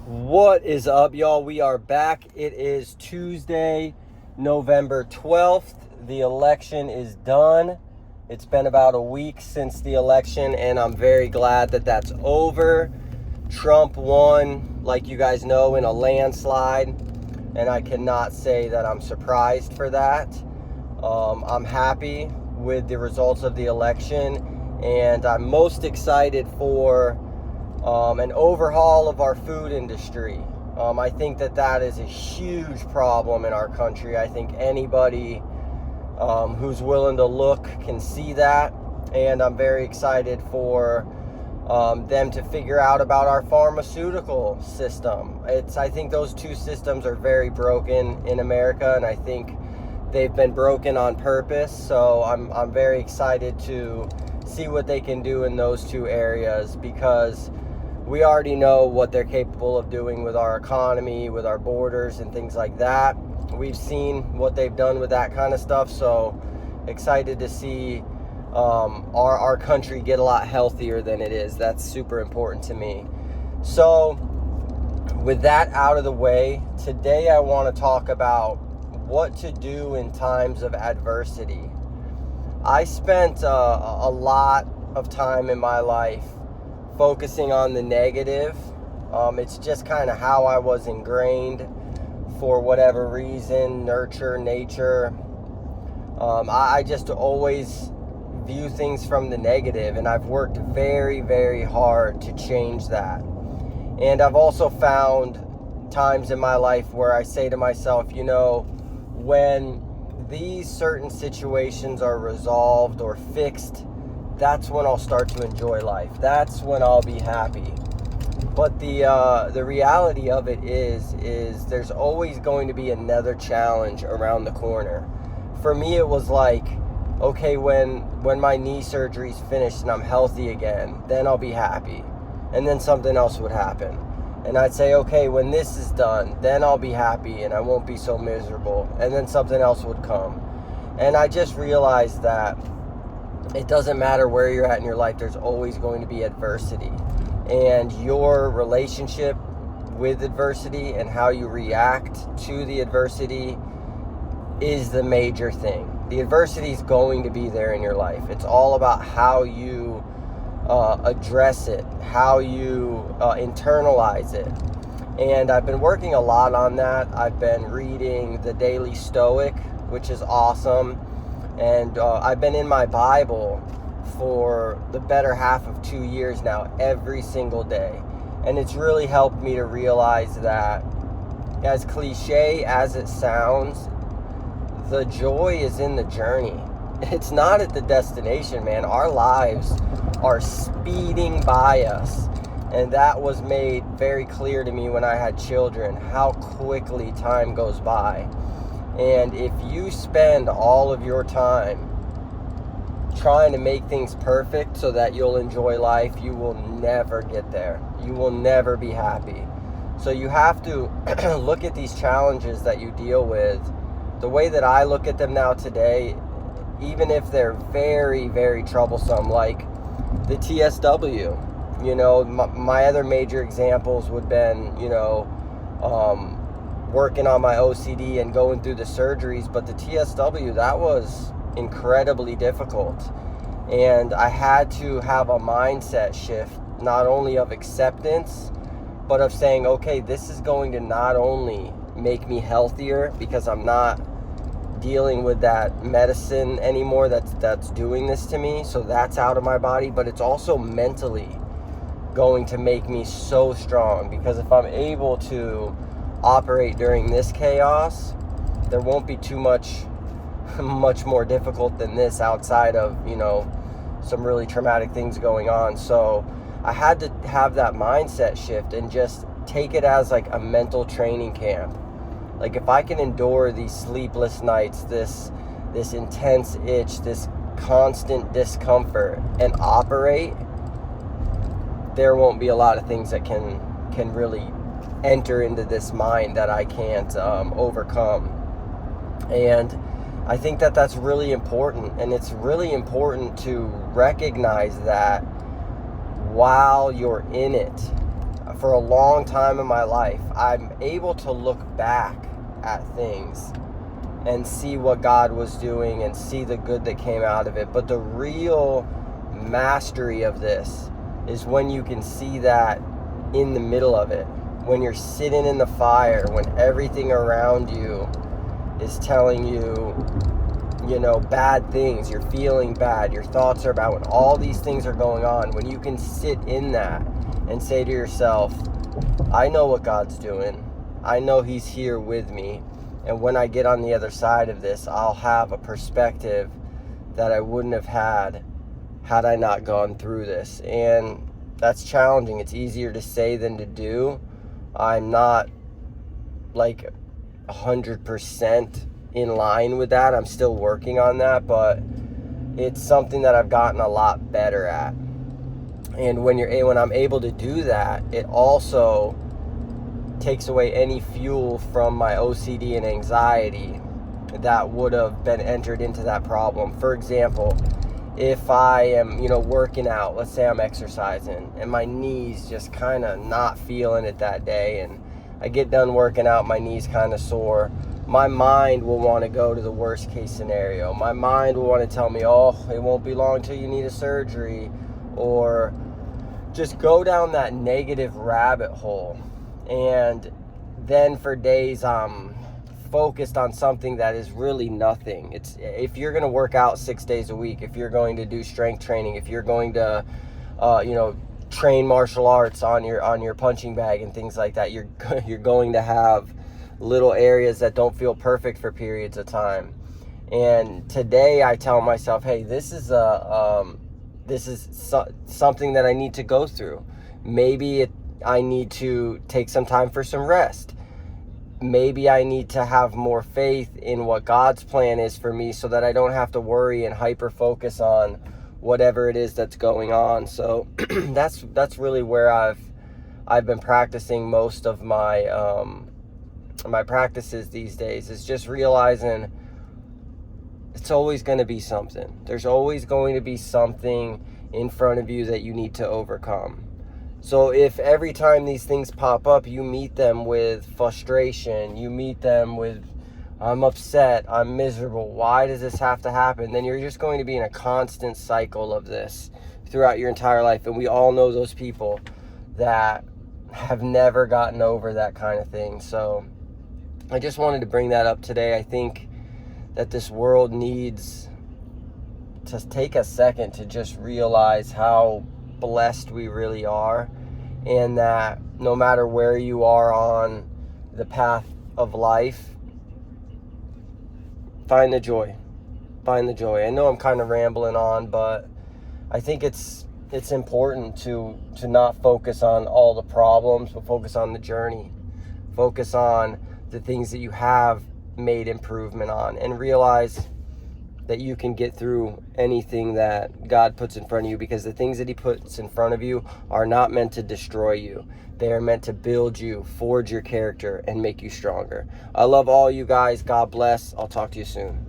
What is up, y'all? We are back. It is Tuesday, November 12th. The election is done. It's been about a week since the election, and I'm very glad that that's over. Trump won, like you guys know, in a landslide, and I cannot say that I'm surprised for that. I'm happy with the results of the election, and I'm most excited for an overhaul of our food industry. I think that is a huge problem in our country. I think anybody who's willing to look can see that, and I'm very excited for them to figure out about our pharmaceutical system. I think those two systems are very broken in America, and I think they've been broken on purpose. So I'm very excited to see what they can do in those two areas, because we already know what they're capable of doing with our economy, with our borders and things like that. We've seen what they've done with that kind of stuff, so excited to see our country get a lot healthier than it is. That's super important to me. So with that out of the way, today I want to talk about what to do in times of adversity. I spent a lot of time in my life focusing on the negative. It's just kind of how I was ingrained for whatever reason, nurture, nature. I just always view things from the negative, and I've worked very, very hard to change that. And I've also found times in my life where I say to myself, when these certain situations are resolved or fixed, that's when I'll start to enjoy life. That's when I'll be happy. But the reality of it is there's always going to be another challenge around the corner. For me, it was like, okay, when my knee surgery's finished and I'm healthy again, then I'll be happy. And then something else would happen. And I'd say, okay, when this is done, then I'll be happy and I won't be so miserable. And then something else would come. And I just realized that it doesn't matter where you're at in your life, there's always going to be adversity. And your relationship with adversity and how you react to the adversity is the major thing. The adversity is going to be there in your life. It's all about how you address it, how you internalize it. And I've been working a lot on that. I've been reading The Daily Stoic, which is awesome. And I've been in my Bible for the better half of 2 years now, every single day. And it's really helped me to realize that, as cliche as it sounds, the joy is in the journey. It's not at the destination, man. Our lives are speeding by us. And that was made very clear to me when I had children, how quickly time goes by. And if you spend all of your time trying to make things perfect so that you'll enjoy life, you will never get there. You will never be happy. So you have to look at these challenges that you deal with. The way that I look at them now today, even if they're very, very troublesome, like the TSW, my other major examples would have been, working on my OCD and going through the surgeries. But the TSW, that was incredibly difficult. And I had to have a mindset shift, not only of acceptance, but of saying, okay, this is going to not only make me healthier because I'm not dealing with that medicine anymore that's doing this to me, so that's out of my body, but it's also mentally going to make me so strong, because if I'm able to operate during this chaos, there won't be too much more difficult than this outside of some really traumatic things going on. So I had to have that mindset shift and just take it as like a mental training camp. Like, if I can endure these sleepless nights, this intense itch, this constant discomfort, and operate, there won't be a lot of things that can really enter into this mind that I can't overcome. And I think that's really important. And it's really important to recognize that while you're in it, for a long time in my life, I'm able to look back at things and see what God was doing and see the good that came out of it. But the real mastery of this is when you can see that in the middle of it, when you're sitting in the fire, when everything around you is telling you, bad things, you're feeling bad, your thoughts are bad, when all these things are going on, when you can sit in that and say to yourself, I know what God's doing. I know He's here with me. And when I get on the other side of this, I'll have a perspective that I wouldn't have had I not gone through this. And that's challenging. It's easier to say than to do. I'm not like 100% in line with that. I'm still working on that, but it's something that I've gotten a lot better at. And when I'm able to do that, it also takes away any fuel from my OCD and anxiety that would have been entered into that problem. For example, if I am, working out, let's say I'm exercising and my knees just kind of not feeling it that day, and I get done working out, my knees kind of sore, my mind will want to go to the worst case scenario. My mind will want to tell me, oh, it won't be long till you need a surgery, or just go down that negative rabbit hole. And then for days I'm focused on something that is really nothing. It's, if you're going to work out 6 days a week, if you're going to do strength training, if you're going to train martial arts on your punching bag and things like that, you're going to have little areas that don't feel perfect for periods of time. And today I tell myself, hey, this is something that I need to go through. Maybe I need to take some time for some rest. Maybe I need to have more faith in what God's plan is for me so that I don't have to worry and hyper focus on whatever it is that's going on. So that's really where I've been practicing most of my practices these days, is just realizing it's always going to be something. There's always going to be something in front of you that you need to overcome. So if every time these things pop up, you meet them with frustration, you meet them with, I'm upset, I'm miserable, why does this have to happen? Then you're just going to be in a constant cycle of this throughout your entire life. And we all know those people that have never gotten over that kind of thing. So I just wanted to bring that up today. I think that this world needs to take a second to just realize how blessed we really are, and that no matter where you are on the path of life, find the joy. I know I'm kind of rambling on, but I think it's important to not focus on all the problems, but focus on the journey. Focus on the things that you have made improvement on, and realize that you can get through anything that God puts in front of you, because the things that He puts in front of you are not meant to destroy you. They are meant to build you, forge your character, and make you stronger. I love all you guys. God bless. I'll talk to you soon.